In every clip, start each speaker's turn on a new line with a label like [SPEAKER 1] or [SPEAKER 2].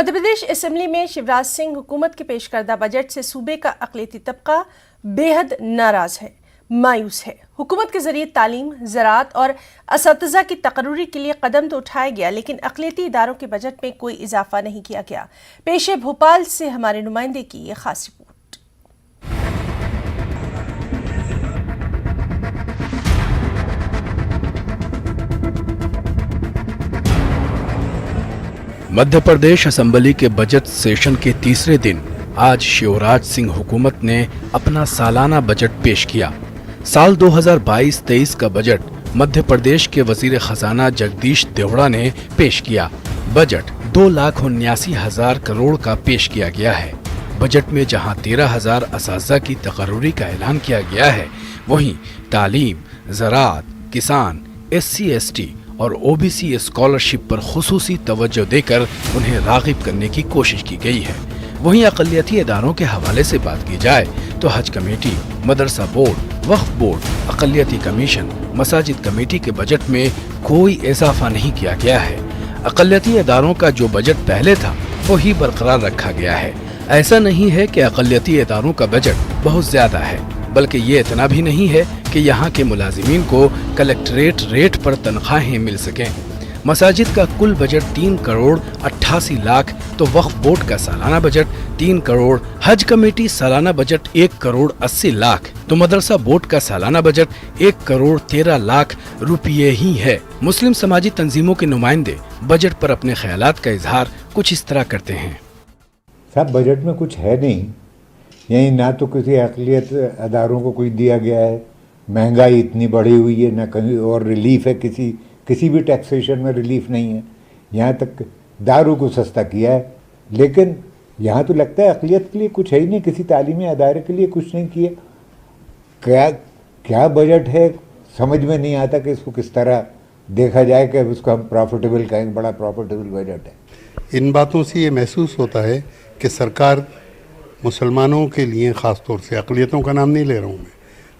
[SPEAKER 1] Madhya Pradesh assembly में शिवराज सिंह हुकूमत के पेश करदा बजट से सूबे का अक़लियती तबका बेहद नाराज है, मायूस है। हुकूमत के जरिए तालीम, ज़राअत और असतिज़ा की तकर्रुरी के लिए कदम तो उठाया गया, लेकिन अक़लियती इदारों के बजट में कोई इजाफा नहीं किया गया। पेश भोपाल से हमारे नुमाइंदे की ये खास रिपोर्ट।
[SPEAKER 2] मध्य प्रदेश असेंबली के बजट सेशन के तीसरे दिन आज शिवराज सिंह हुकूमत ने अपना सालाना बजट पेश किया। साल 2022-23 का बजट मध्य प्रदेश के वजीर खजाना जगदीश देवड़ा ने पेश किया। बजट 2,79,000 करोड़ का पेश किया गया है। बजट में जहां 13,000 असातिज़ा की तकर्रुरी का ऐलान किया गया है, वहीं तालीम, ज़राअत, किसान, SC/ST और OBC स्कॉलरशिप पर खुसूसी तवज्जो देकर उन्हें राग़िब करने की कोशिश की गई है। वहीं अक़लियती इदारों के हवाले से बात की जाए तो हज कमेटी, मदरसा बोर्ड, वक्फ बोर्ड, अक़लियती कमीशन, मसाजिद कमेटी के बजट में कोई इजाफा नहीं किया गया है। अक़लियती इदारों का जो बजट पहले था वही बरकरार रखा गया है। ऐसा नहीं है कि अक़लियती इदारों का बजट बहुत ज्यादा है, बल्कि ये इतना भी नहीं है कि यहाँ के मुलाजिमीन को कलेक्ट्रेट रेट पर तनख्वाहें मिल सकें। मसाजिद का कुल बजट 3 करोड़ 88 लाख तो वक्फ बोर्ड का सालाना बजट 3 करोड़, हज कमेटी सालाना बजट 1 करोड़ 80 लाख तो मदरसा बोर्ड का सालाना बजट 1 करोड़ 13 लाख रुपये ही है। मुस्लिम समाजी तंजीमों के नुमाइंदे बजट पर अपने ख्यालात का इजहार कुछ इस तरह करते हैं।
[SPEAKER 3] सब बजट में कुछ है नहीं, यही ना तो किसी अक़लियत अदारों को कोई दिया गया है, महंगाई इतनी बढ़ी हुई है, ना कहीं और रिलीफ है, किसी भी टैक्सेशन में रिलीफ नहीं है। यहाँ तक दारू को सस्ता किया है, लेकिन यहाँ तो लगता है अक़लियत के लिए कुछ है ही नहीं, किसी तालीमी अदारे के लिए कुछ नहीं किया। क्या बजट है समझ में नहीं आता कि इसको किस तरह देखा जाए कि उसको हम प्रॉफिटेबल कहें, बड़ा प्रॉफिटेबल बजट है।
[SPEAKER 4] इन बातों से ये महसूस होता है कि सरकार मुसलमानों के लिए ख़ास तौर से, अक़लियतों का नाम नहीं ले रहा हूँ मैं,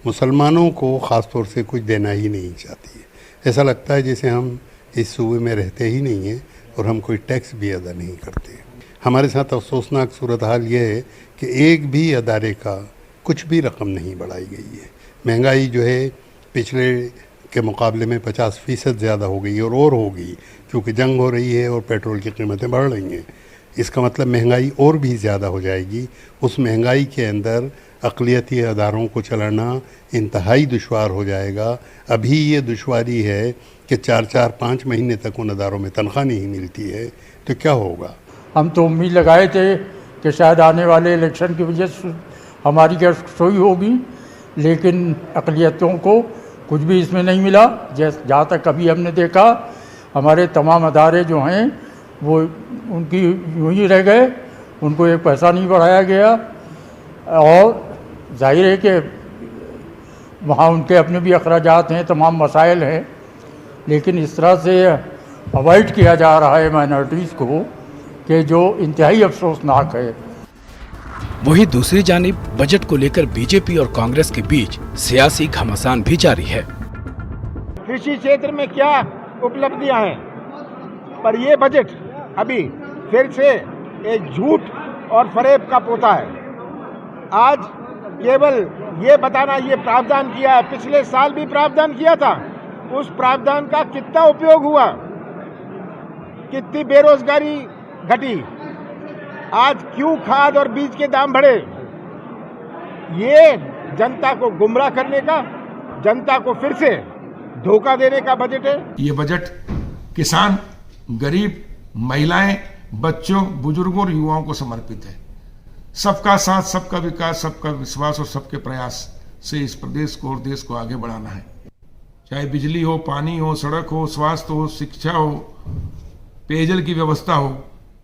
[SPEAKER 4] मुसलमानों को ख़ास तौर से कुछ देना ही नहीं चाहती है। ऐसा लगता है जैसे हम इस सूबे में रहते ही नहीं हैं और हम कोई टैक्स भी अदा नहीं करते। हमारे साथ अफसोसनाक सूरत हाल ये है कि एक भी अदारे का कुछ भी रकम नहीं बढ़ाई गई है। महंगाई जो है पिछले के मुकाबले में 50% ज़्यादा हो गई और होगी, क्योंकि जंग हो रही है और पेट्रोल की कीमतें बढ़ रही हैं। इसका मतलब महंगाई और भी ज़्यादा हो जाएगी। उस महंगाई के अंदर अक़लियती अदारों को चलाना इंतहाई दुश्वार हो जाएगा। अभी ये दुश्वारी है कि 4-5 महीने तक उन अदारों में तनख्वाह नहीं मिलती है, तो क्या होगा।
[SPEAKER 5] हम तो उम्मीद लगाए थे कि शायद आने वाले इलेक्शन की वजह से हमारी गर्दशोई होगी, लेकिन अक़लियतों को कुछ भी इसमें नहीं मिला। जहाँ तक अभी हमने देखा, हमारे तमाम अदारे जो हैं वो उनकी यूँ ही रह गए, उनको एक पैसा नहीं बढ़ाया गया। और जाहिर है कि वहाँ उनके अपने भी अखराजात हैं, तमाम मसाइल हैं, लेकिन इस तरह से अवॉइड किया जा रहा है माइनॉरिटीज़ को कि जो इंतहाई अफसोसनाक है।
[SPEAKER 2] वहीं दूसरी जानिब बजट को लेकर बीजेपी और कांग्रेस के बीच सियासी घमासान भी जारी है।
[SPEAKER 6] कृषि क्षेत्र में क्या उपलब्धियां हैं, पर ये बजट अभी फिर से एक झूठ और फरेब का पोता है। आज केवल ये बताना ये प्रावधान किया है, पिछले साल भी प्रावधान किया था, उस प्रावधान का कितना उपयोग हुआ, कितनी बेरोजगारी घटी, आज क्यों खाद और बीज के दाम बढ़े। ये जनता को गुमराह करने का, जनता को फिर से धोखा देने का बजट है।
[SPEAKER 7] ये बजट किसान, गरीब, महिलाएं, बच्चों, बुजुर्गों और युवाओं को समर्पित है। सबका साथ, सबका विकास, सबका विश्वास और सबके प्रयास से इस प्रदेश को और देश को आगे बढ़ाना है। चाहे बिजली हो, पानी हो, सड़क हो, स्वास्थ्य हो, शिक्षा हो, पेयजल की व्यवस्था हो,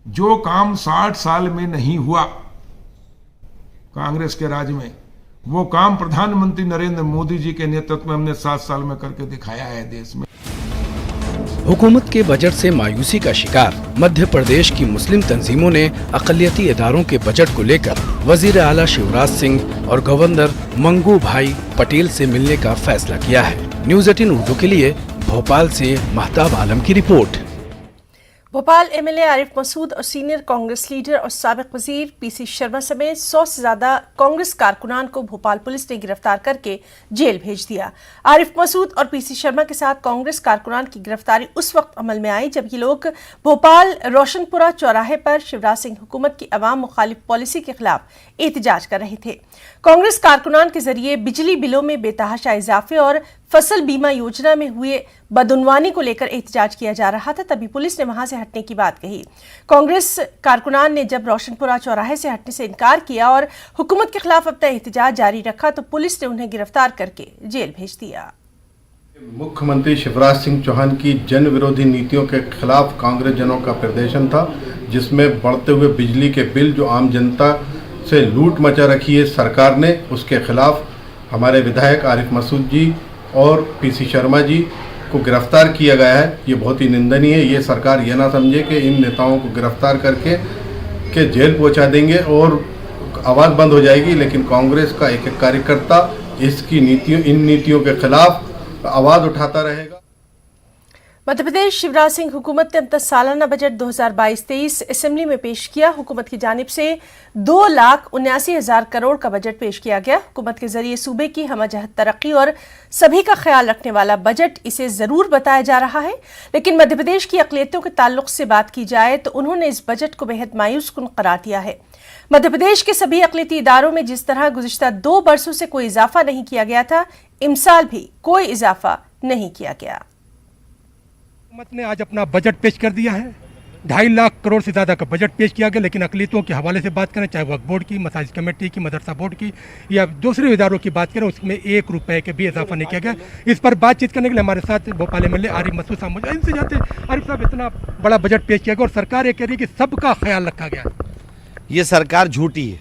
[SPEAKER 7] जो काम 60 साल में नहीं हुआ कांग्रेस के राज में, वो काम प्रधानमंत्री नरेंद्र मोदी जी के नेतृत्व में हमने 7 साल में करके दिखाया है देश में।
[SPEAKER 2] हुकूमत के बजट से मायूसी का शिकार मध्य प्रदेश की मुस्लिम तंजीमों ने अक़लियती इदारों के बजट को लेकर वजीर आला शिवराज सिंह और गवर्नर मंगू भाई पटेल से मिलने का फैसला किया है। न्यूज़ 18 उर्दू के लिए भोपाल से महताब आलम की रिपोर्ट।
[SPEAKER 1] भोपाल एमएलए आरिफ मसूद और सीनियर कांग्रेस लीडर और साबिक वजीर पीसी शर्मा समेत 100 से ज्यादा कांग्रेस कारकुनान को भोपाल पुलिस ने गिरफ्तार करके जेल भेज दिया। आरिफ मसूद और पीसी शर्मा के साथ कांग्रेस कारकुनान की गिरफ्तारी उस वक्त अमल में आई जब ये लोग भोपाल रोशनपुरा चौराहे पर शिवराज सिंह हुकूमत की अवाम मुखालिफ पॉलिसी के खिलाफ एहतजाज कर रहे थे। कांग्रेस कारकुनान के जरिए बिजली बिलों में बेतहाशा इजाफे और फसल बीमा योजना में हुए बदउनवानी को लेकर एहतजाज किया जा रहा था, तभी पुलिस ने वहां से हटने की बात कही। कांग्रेस कारकुनान ने जब रोशनपुरा चौराहे से हटने से इनकार किया और हुकूमत के खिलाफ अपना एहतजाज जारी रखा तो पुलिस ने उन्हें गिरफ्तार करके जेल भेज दिया।
[SPEAKER 8] मुख्यमंत्री शिवराज सिंह चौहान की जन विरोधी नीतियों के खिलाफ कांग्रेस जनों का प्रदर्शन था, जिसमें बढ़ते हुए बिजली के बिल जो आम जनता से लूट मचा रखी है सरकार ने, उसके खिलाफ हमारे विधायक आरिफ मसूद जी और पीसी शर्मा जी को गिरफ्तार किया गया है। ये बहुत ही निंदनीय है। ये सरकार ये ना समझे कि इन नेताओं को गिरफ्तार करके जेल पहुंचा देंगे और आवाज़ बंद हो जाएगी, लेकिन कांग्रेस का एक एक कार्यकर्ता इन नीतियों के खिलाफ आवाज़ उठाता रहेगा।
[SPEAKER 1] मध्य प्रदेश शिवराज सिंह हुकूमत ने अपना सालाना बजट 2022-23 असेंबली में पेश किया। हुकूमत की जानिब से 2,79,000 करोड़ का बजट पेश किया गया। हुकूमत के जरिए सूबे की हमजहत तरक्की और सभी का ख्याल रखने वाला बजट इसे जरूर बताया जा रहा है, लेकिन मध्य प्रदेश की अक़लियतों के ताल्लुक से बात की जाए तो उन्होंने इस बजट को बेहद मायूस कुन करार दिया है। मध्य प्रदेश के सभी अक़लियती इदारों में जिस तरह गुज़िश्ता 2 बरसों से कोई इजाफा नहीं किया गया था, इमसाल भी कोई इजाफा नहीं किया गया।
[SPEAKER 9] हुकूमत ने आज अपना बजट पेश कर दिया है। 2.5 लाख करोड़ से ज़्यादा का बजट पेश किया गया, लेकिन अक़लियतों के हवाले से बात करें, चाहे वक्फ बोर्ड की, मसाजिद कमेटी की, मदरसा बोर्ड की या दूसरे इदारों की बात करें, उसमें 1 रुपए के भी इजाफा नहीं किया गया। इस पर बातचीत करने के लिए हमारे साथ भोपाल एमएलए आरिफ मसूद साहब मौजूद। इनसे जाते आरिफ साहब, इतना बड़ा बजट पेश किया गया और सरकार ये कह रही है कि सबका ख्याल रखा गया।
[SPEAKER 10] ये सरकार झूठी है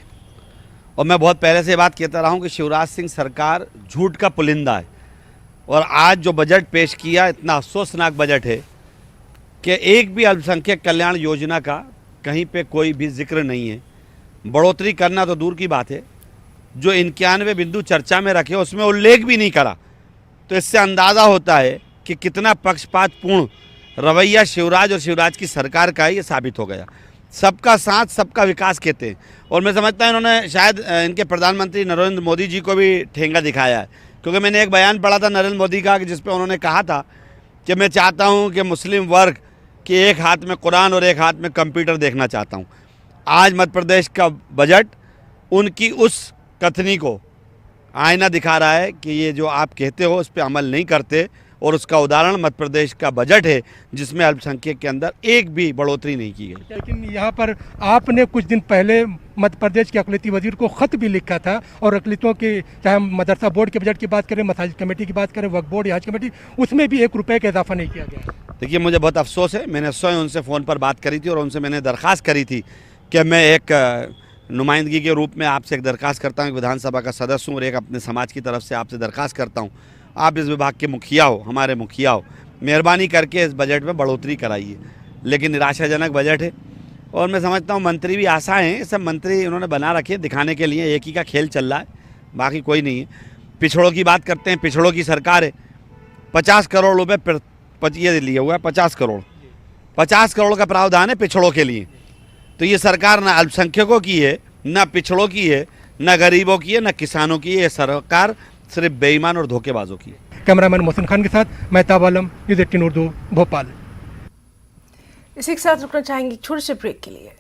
[SPEAKER 10] और मैं बहुत पहले से बात कहता रहा हूँ कि शिवराज सिंह सरकार झूठ का पुलिंदा है। और आज जो बजट पेश किया, इतना अफसोसनाक बजट है कि एक भी अल्पसंख्यक कल्याण योजना का कहीं पे कोई भी जिक्र नहीं है। बढ़ोतरी करना तो दूर की बात है, जो 91 बिंदु चर्चा में रखे उसमें उल्लेख भी नहीं करा। तो इससे अंदाज़ा होता है कि कितना पक्षपातपूर्ण रवैया शिवराज और शिवराज की सरकार का ये साबित हो गया। सबका साथ सबका विकास कहते हैं, और मैं समझता हूँ इन्होंने शायद इनके प्रधानमंत्री नरेंद्र मोदी जी को भी ठेंगा दिखाया है, क्योंकि मैंने एक बयान पढ़ा था नरेंद्र मोदी का, जिस पे उन्होंने कहा था कि मैं चाहता हूँ कि मुस्लिम वर्ग के एक हाथ में कुरान और एक हाथ में कंप्यूटर देखना चाहता हूँ। आज मध्य प्रदेश का बजट उनकी उस कथनी को आईना दिखा रहा है कि ये जो आप कहते हो उस पर अमल नहीं करते, और उसका उदाहरण मध्य प्रदेश का बजट है जिसमें अल्पसंख्यक के अंदर एक भी बढ़ोतरी नहीं की गई।
[SPEAKER 9] लेकिन यहाँ पर आपने कुछ दिन पहले मध्य प्रदेश के अक़लियती वजीर को ख़त भी लिखा था, और अक़लियतों के चाहे हम मदरसा बोर्ड के बजट की बात करें, मसाजिद कमेटी की बात करें, वक्फ बोर्ड या हज कमेटी, उसमें भी 1 रुपये का इजाफा नहीं किया गया।
[SPEAKER 10] देखिए, मुझे बहुत अफसोस है। मैंने स्वयं उनसे फ़ोन पर बात करी थी और उनसे मैंने दरख्वास्त करी थी कि मैं एक नुमाइंदगी के रूप में आपसे एक दरख्वास्त करता हूँ, विधानसभा का सदस्य हूँ और एक अपने समाज की तरफ से आपसे दरख्वास्त करता हूँ, आप इस विभाग के मुखिया हो, हमारे मुखिया हो, मेहरबानी करके इस बजट में बढ़ोतरी कराइए। लेकिन निराशाजनक बजट है, और मैं समझता हूँ मंत्री भी आशा हैं, सब मंत्री उन्होंने बना रखे दिखाने के लिए, एक ही का खेल चल रहा है, बाकी कोई नहीं है। पिछड़ों की बात करते हैं, पिछड़ों की सरकार है। 50 करोड़ रुपये ये लिया हुआ है, 50 करोड़ का प्रावधान है पिछड़ों के लिए। तो ये सरकार ना अल्पसंख्यकों की है, ना पिछड़ों की है, ना गरीबों की है, ना किसानों की है। ये सरकार सिर्फ बेईमान और धोखेबाजों की है।
[SPEAKER 9] कैमरामैन मोहसिन खान के साथ मेहताब आलम, न्यूज़ 18 उर्दू, भोपाल।
[SPEAKER 1] इसी के साथ रुकना चाहेंगे एक छोटे से ब्रेक के लिए।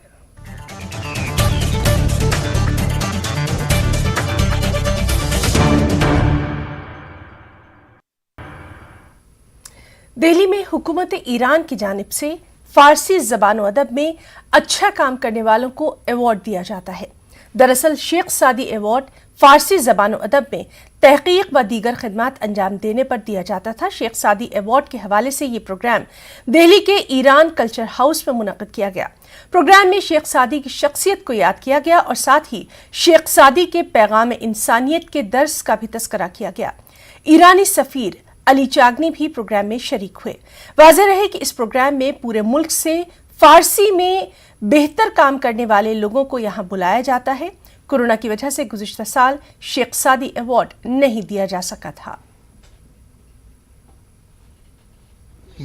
[SPEAKER 1] दिल्ली में हुकूमत ईरान की जानिब से फारसी ज़बान और अदब में अच्छा काम करने वालों को अवार्ड दिया जाता है। दरअसल शेख सादी अवार्ड फारसी ज़बान और अदब में तहकीक व दीगर खिदमात अंजाम देने पर दिया जाता था। शेख सादी अवार्ड के हवाले से ये प्रोग्राम दिल्ली के ईरान कल्चर हाउस में मुनक़िद किया गया। प्रोग्राम में शेख सादी की शख्सियत को याद किया गया और साथ ही शेख सादी के पैगाम इंसानियत के दर्स का भी तस्करा किया गया। ईरानी सफ़ीर अली चागनी भी प्रोग्राम में शरीक हुए। वाज़ेह रहे कि इस प्रोग्राम में पूरे मुल्क से फारसी में बेहतर काम करने वाले लोगों को यहाँ बुलाया जाता है। कोरोना की वजह से गुज़िश्ता साल शेख सादी अवार्ड नहीं दिया जा सका था।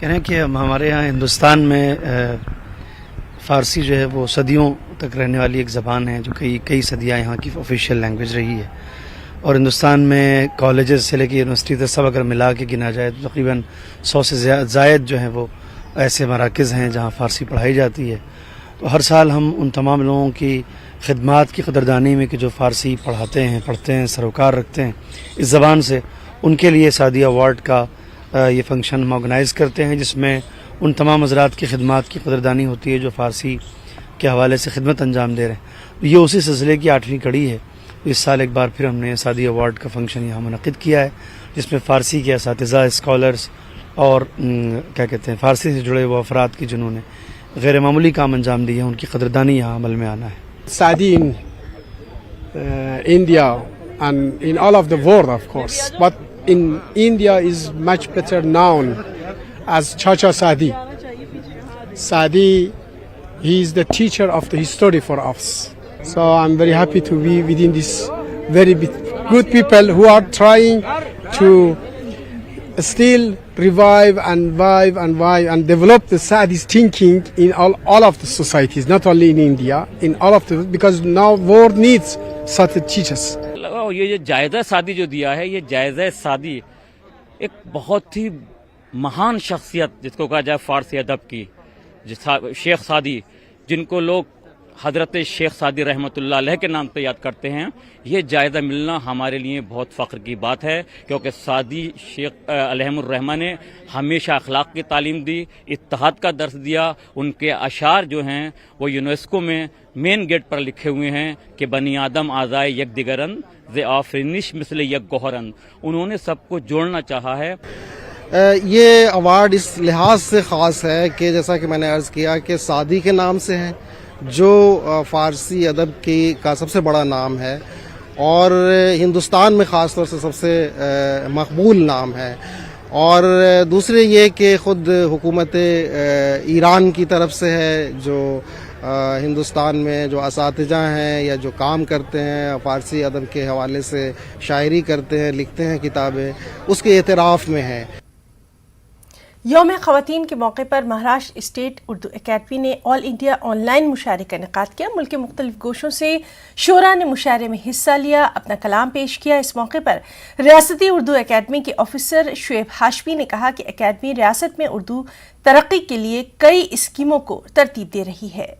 [SPEAKER 11] कह रहे हैं कि हमारे यहाँ हिंदुस्तान में फ़ारसी जो है वो सदियों तक रहने वाली एक ज़बान है जो कई सदियाँ यहाँ की ऑफिशियल लैंग्वेज रही है और हिंदुस्तान में कॉलेजेस से लेकर यूनिवर्सिटी तक सब अगर मिला के गिना जाए तो तकरीबन 100 से ज़ायद जो हैं वो ऐसे मराकज़ हैं जहाँ फ़ारसी पढ़ाई जाती है। तो हर साल हम उन तमाम लोगों की खिदमात की कदरदानी में कि जो फ़ारसी पढ़ाते हैं पढ़ते हैं सरोकार रखते हैं इस ज़बान से, उनके लिए सादी अवार्ड का ये फंक्शन हम ऑर्गेनाइज़ करते हैं जिसमें उन तमाम हज़रात की खिदमात की कदरदानी होती है जो फ़ारसी के हवाले से खिदमत अंजाम दे रहे हैं। ये उसी सिलसिले की 8वीं कड़ी है। इस साल एक बार फिर हमने सादी अवार्ड का फंक्शन यहाँ मुनक़िद किया है जिसमें फ़ारसी के असातिज़ा, स्कॉलर्स और क्या कहते हैं फ़ारसी से जुड़े हुए अफराद की जिन्होंने गैर मामूली काम अंजाम दिए हैं उनकी कदरदानी यहाँ अमल में आना है।
[SPEAKER 12] Sadi in India and in all of the world, of course, but in India is much better known as Chacha Sadi. Sadi, he is the teacher of the history for us. So I'm very happy to be within this very good people who are trying to still revive and develop the Sadi's thinking in all of the societies, not only in India, in all of the, because now world needs such teachers.
[SPEAKER 13] ये जो जायज़ा सादी जो दिया है, ये जायज़ा सादी एक बहुत ही महान शख्सियत जिसको कहा जाए फ़ारसी अदब की, शेख सादी, जिनको लोग हज़रत शेख सादी रहमतुल्लाह अलैह के नाम से याद करते हैं। ये जायज़ा मिलना हमारे लिए बहुत फ़ख्र की बात है क्योंकि सादी शेख अलैहिर्रहमा ने हमेशा अखलाक की तालीम दी, इत्तेहाद का दर्स दिया। उनके अशार जो हैं वो यूनेस्को में मेन गेट पर लिखे हुए हैं कि बनी आदम आज़ाए यक दिगरन ज़े आफरिनिश मिसल यक गोहरन। उन्होंने सबको जोड़ना चाहा है।
[SPEAKER 14] ये अवार्ड इस लिहाज से ख़ास है कि जैसा कि मैंने अर्ज़ किया कि सादी के नाम से है जो फ़ारसी अदब का सबसे बड़ा नाम है और हिंदुस्तान में ख़ास तौर से सबसे मकबूल नाम है। और दूसरे ये कि ख़ुद हुकूमत ईरान की तरफ से है जो हिंदुस्तान में जो असातिज़ा हैं या जो काम करते हैं फ़ारसी अदब के हवाले से शायरी करते हैं, लिखते हैं किताबें, उसके एतराफ़ में है।
[SPEAKER 1] यौम ख़वातीन के मौके पर महाराष्ट्र स्टेट उर्दू अकेडमी ने ऑल इंडिया ऑनलाइन मुशायरे का इनेकाद किया। मुल्क के मुख्तलिफ गोशों से शोरा ने मुशायरे में हिस्सा लिया, अपना कलाम पेश किया। इस मौके पर रियासती उर्दू अकेडमी के ऑफिसर शुएब हाशमी ने कहा कि अकेडमी रियासत में उर्दू तरक्की के लिए कई स्कीमों को तरतीब दे रही है।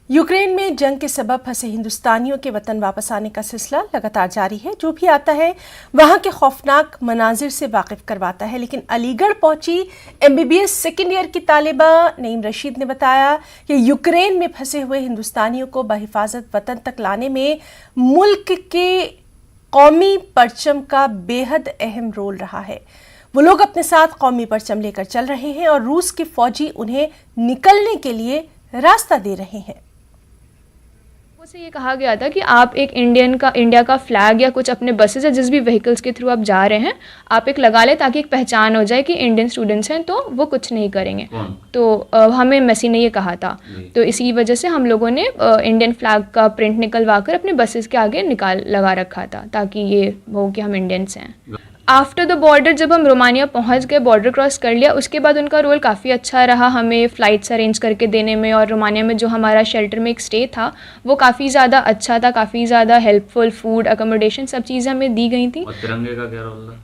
[SPEAKER 1] यूक्रेन में जंग के सबब फंसे हिंदुस्तानियों के वतन वापस आने का सिलसिला लगातार जारी है। जो भी आता है वहां के खौफनाक मनाजिर से वाकिफ करवाता है। लेकिन अलीगढ़ पहुंची MBBS सेकेंड ईयर की तालिबा नईम रशीद ने बताया कि यूक्रेन में फंसे हुए हिंदुस्तानियों को बहिफाजत वतन तक लाने में मुल्क के कौमी परचम का बेहद अहम रोल रहा है। वो लोग अपने साथ कौमी परचम लेकर चल रहे हैं और रूस के फौजी उन्हें निकलने के लिए रास्ता दे रहे हैं।
[SPEAKER 15] उसे ये कहा गया था कि आप एक इंडिया का फ्लैग या कुछ अपने बसेस या जिस भी व्हीकल्स के थ्रू आप जा रहे हैं आप एक लगा लें ताकि एक पहचान हो जाए कि इंडियन स्टूडेंट्स हैं, तो वो कुछ नहीं करेंगे। तो हमें मेसी ने ये कहा था, तो इसी वजह से हम लोगों ने इंडियन फ्लैग का प्रिंट निकलवा कर अपने बसेस के आगे लगा रखा था ताकि ये हो कि हम इंडियंस हैं। आफ्टर द बॉर्डर जब हम रोमानिया पहुंच गए, बॉर्डर क्रॉस कर लिया, उसके बाद उनका रोल काफ़ी अच्छा रहा हमें फ़्लाइट्स अरेंज करके देने में, और रोमानिया में जो हमारा शेल्टर में एक स्टे था वो काफ़ी ज़्यादा अच्छा था, काफ़ी ज़्यादा हेल्पफुल, फूड, अकोमोडेशन सब चीज़ें हमें दी गई थी।
[SPEAKER 13] और तिरंगे का क्या रोल था?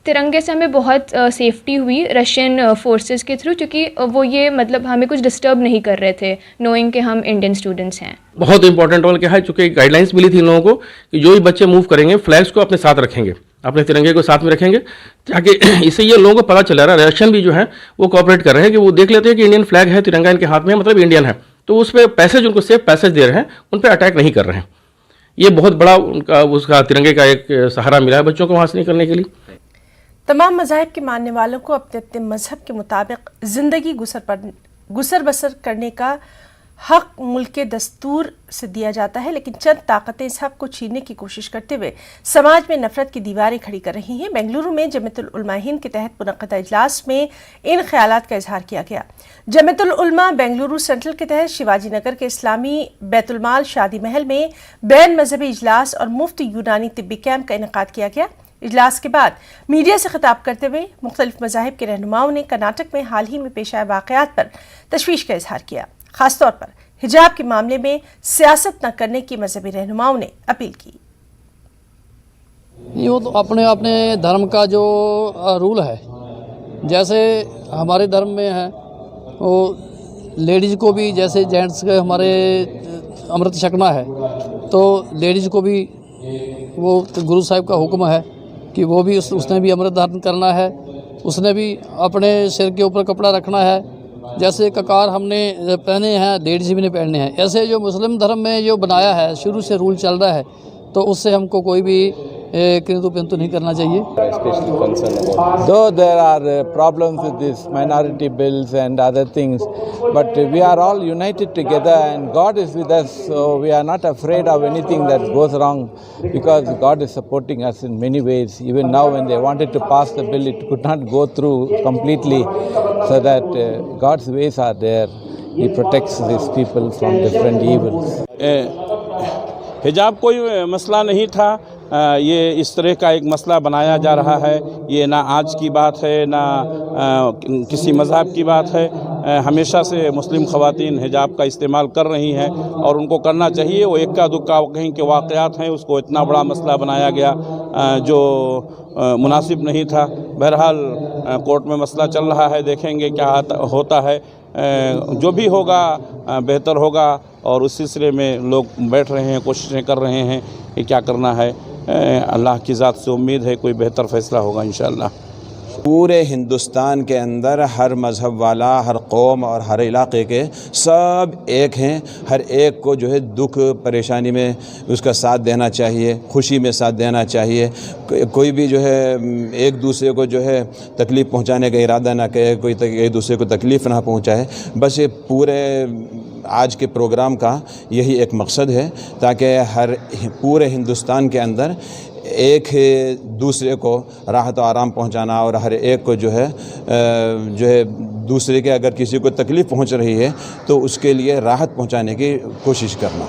[SPEAKER 15] तिरंगे से हमें बहुत सेफ्टी हुई रशियन फोर्सेस के थ्रू, क्योंकि वो ये मतलब हमें कुछ डिस्टर्ब नहीं कर रहे थे, नोइंग कि हम इंडियन स्टूडेंट्स हैं।
[SPEAKER 16] बहुत इंपॉर्टेंट रोल क्या है, चूँकि गाइडलाइंस मिली थी इन लोगों को कि जो भी बच्चे मूव करेंगे फ्लैग्स को अपने साथ रखेंगे, अपने तिरंगे को साथ में रखेंगे, ताकि इससे ये लोगों को पता चला रहा है। रशियन भी जो है वो कोऑपरेट कर रहे हैं कि वो देख लेते हैं कि इंडियन फ्लैग है, तिरंगा इनके हाथ में है, मतलब इंडियन है, तो उस पर पैसेज उनको सेफ पैसेज दे रहे हैं, उन पर अटैक नहीं कर रहे हैं। ये बहुत बड़ा उनका उसका तिरंगे का एक सहारा मिला है बच्चों को वहाँ से निकलने के लिए।
[SPEAKER 1] तमाम मज़ाहिब के मानने वालों को अपने अपने मज़हब के मुताबिक ज़िंदगी गुसर बसर करने का हक मुल्क के दस्तूर से दिया जाता है, लेकिन चंद ताकतें इस हक को छीनने की कोशिश करते हुए समाज में नफरत की दीवारें खड़ी कर रही हैं। बेंगलुरु में जमीयतुल उलमा हिंद के तहत मुनक़्क़दा इजलास में इन ख्यालात का इजहार किया गया। जमीयतुल उलमा बेंगलुरु सेंट्रल के तहत शिवाजी नगर के इस्लामी बैतुलमाल शादी महल में बैन मजहबी इजलास और मुफ्त यूनानी तिब्बी कैंप का इनेकाद किया गया। इजलास के बाद मीडिया से खिताब करते हुए मुख्तलिफ मज़ाहिब के रहनुमाओं ने कर्नाटक में हाल ही में पेश आए वाक़यात पर तशवीश का इजहार किया। खासतौर पर हिजाब के मामले में सियासत न करने की मजहबी रहनुमाओं ने अपील की।
[SPEAKER 17] वो तो अपने अपने धर्म का जो रूल है, जैसे हमारे धर्म में है वो लेडीज़ को भी, जैसे जेंट्स के हमारे अमृत छकना है, तो लेडीज़ को भी वो तो गुरु साहिब का हुक्म है कि वो भी उसने भी अमृत धारण करना है, उसने भी अपने सिर के ऊपर कपड़ा रखना है। जैसे ककार हमने पहने हैं, लेडीज़ भी ने पहनने हैं। ऐसे जो मुस्लिम धर्म में जो बनाया है, शुरू से रूल चल रहा है, तो उससे हमको कोई भी किंतु पिंतु नहीं करना चाहिए।
[SPEAKER 18] Though there are problems with these minority bills and other things, but we are all united together and God is with us, so we are not afraid of anything that goes wrong, because God is supporting us in many ways. Even now when they wanted to pass the bill, it could not go through completely, so that God's ways are there. He protects these people from different evils.
[SPEAKER 19] हिजाब कोई मसला नहीं था, ये इस तरह का एक मसला बनाया जा रहा है। ये ना आज की बात है, ना किसी मज़हब की बात है। हमेशा से मुस्लिम ख़वातीन हिजाब का इस्तेमाल कर रही हैं और उनको करना चाहिए। वो इक्का दुक्का कहीं के वाक़यात हैं, उसको इतना बड़ा मसला बनाया गया जो मुनासिब नहीं था। बहरहाल कोर्ट में मसला चल रहा है, देखेंगे क्या होता है। जो भी होगा बेहतर होगा, और उस सिलसिले में लोग बैठ रहे हैं, कोशिशें कर रहे हैं कि क्या करना है। अल्लाह की ज़ात से उम्मीद है कोई बेहतर फ़ैसला होगा इंशाअल्लाह।
[SPEAKER 20] पूरे हिंदुस्तान के अंदर हर मज़हब वाला, हर कौम और हर इलाके के सब एक हैं। हर एक को जो है दुख परेशानी में उसका साथ देना चाहिए, खुशी में साथ देना चाहिए। कोई भी जो है एक दूसरे को जो है तकलीफ़ पहुंचाने का इरादा ना करे, कोई एक दूसरे को तकलीफ़ ना पहुंचाए। बस ये पूरे आज के प्रोग्राम का यही एक मकसद है, ताकि हर पूरे हिंदुस्तान के अंदर एक दूसरे को राहत और आराम पहुंचाना, और हर एक को जो है दूसरे के अगर किसी को तकलीफ़ पहुंच रही है तो उसके लिए राहत पहुंचाने की कोशिश करना।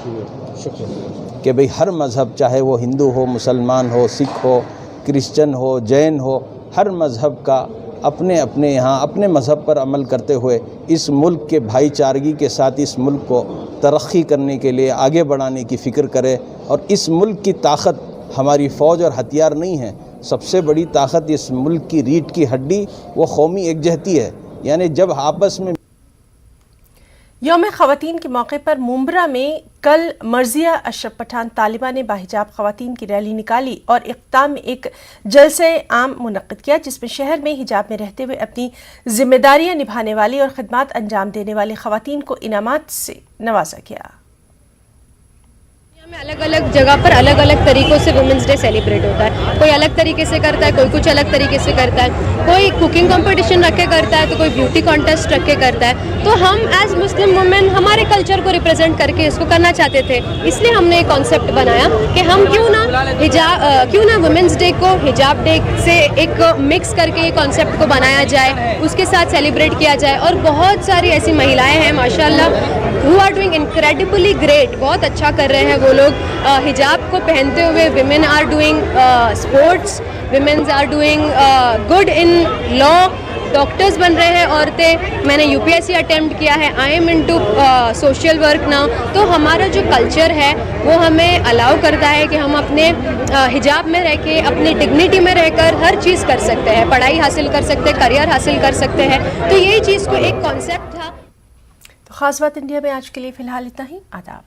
[SPEAKER 21] कि भाई हर मज़हब, चाहे वो हिंदू हो, मुसलमान हो, सिख हो, क्रिश्चियन हो, जैन हो, हर मज़हब का अपने अपने यहाँ अपने मज़हब पर अमल करते हुए इस मुल्क के भाईचारगी के साथ इस मुल्क को तरक्की करने के लिए आगे बढ़ाने की फ़िक्र करे। और इस मुल्क की ताकत हमारी फ़ौज और हथियार नहीं है, सबसे बड़ी ताकत इस मुल्क की रीढ़ की हड्डी वो कौमी एकजहती है। यानी जब आपस में
[SPEAKER 1] यौम ख़वातीन के मौके पर मुंब्रा में कल मर्जिया अशरफ पठान तालिबा ने बाहिजाब ख़वातीन की रैली निकाली और इख्तिताम में एक जलसे आम मुनक़्क़िद किया, जिसमें शहर में हिजाब में रहते हुए अपनी जिम्मेदारियां निभाने वाली और खिदमात अंजाम देने वाली ख़वातीन को इनामात से नवाजा गया।
[SPEAKER 22] अलग अलग जगह पर अलग अलग तरीक़ों से वुमेंस डे सेलिब्रेट होता है। कोई अलग तरीके से करता है, कोई कुछ अलग तरीके से करता है, कोई कुकिंग कंपटीशन रख के करता है, तो कोई ब्यूटी कॉन्टेस्ट रख के करता है। तो हम एज मुस्लिम वुमेन हमारे कल्चर को रिप्रेजेंट करके इसको करना चाहते थे, इसलिए हमने एक कॉन्सेप्ट बनाया कि हम क्यों ना वुमेंस डे को हिजाब डे से एक मिक्स करके ये कॉन्सेप्ट को बनाया जाए, उसके साथ सेलिब्रेट किया जाए। और बहुत सारी ऐसी महिलाएँ हैं माशाल्लाह who are doing incredibly great, बहुत अच्छा कर रहे हैं वो लोग हिजाब को पहनते हुए। Women are doing sports, women's are doing good in law, doctors बन रहे हैं औरतें। मैंने यूपीएससी अटेम्प्ट किया है, I am into social work now. तो हमारा जो कल्चर है वो हमें अलाउ करता है कि हम अपने हिजाब में रह के, अपनी डिग्निटी में रहकर हर चीज़ कर सकते हैं, पढ़ाई हासिल कर सकते हैं, करियर हासिल कर सकते हैं। तो यही चीज़ को एक कॉन्सेप्ट था।
[SPEAKER 1] तो ख़ास बात इंडिया में आज के लिए फ़िलहाल इतना ही। आदाब।